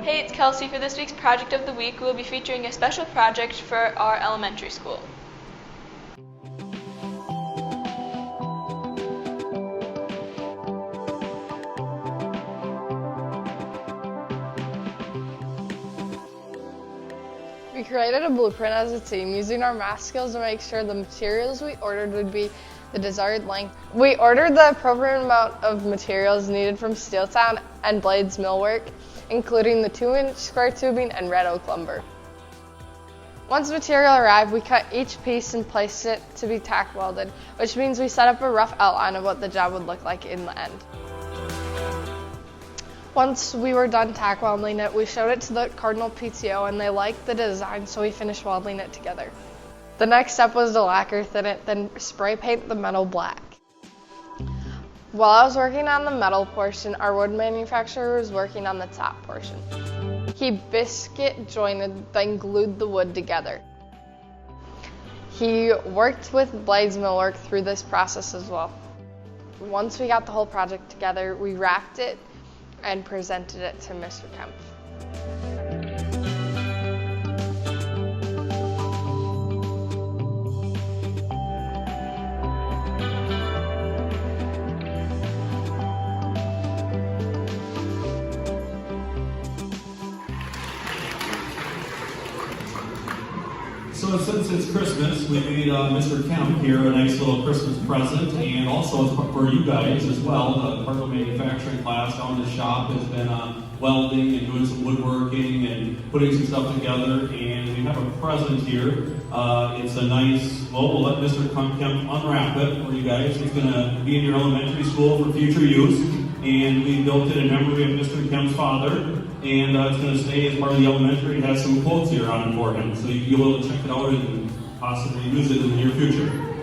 Hey, it's Kelsey. For this week's Project of the Week, we'll be featuring a special project for our elementary school. We created a blueprint as a team using our math skills to make sure the materials we ordered would be the desired length. We ordered the appropriate amount of materials needed from Steeltown and Blades Millwork, including the 2-inch square tubing and red oak lumber. Once material arrived, we cut each piece and placed it to be tack welded, which means we set up a rough outline of what the job would look like in the end. Once we were done tack welding it, we showed it to the Cardinal PTO and they liked the design, so we finished welding it together. The next step was to lacquer thin it, then spray paint the metal black. While I was working on the metal portion, our wood manufacturer was working on the top portion. He biscuit jointed, then glued the wood together. He worked with Blades Millwork through this process as well. Once we got the whole project together, we wrapped it and presented it to Mr. Kemp. So since it's Christmas, we made Mr. Kemp here a nice little Christmas present, and also for you guys as well. The Cardinal Manufacturing class down in the shop has been welding and doing some woodworking and putting some stuff together, and we have a present here. It's a nice, well, we'll let Mr. Kemp unwrap it for you guys. It's going to be in your elementary school for future use, and we built it in memory of Mr. Kemp's father. And it's going to stay as part of the elementary. It has some quotes here on it for him, so you'll be able to check it out and possibly use it in the near future.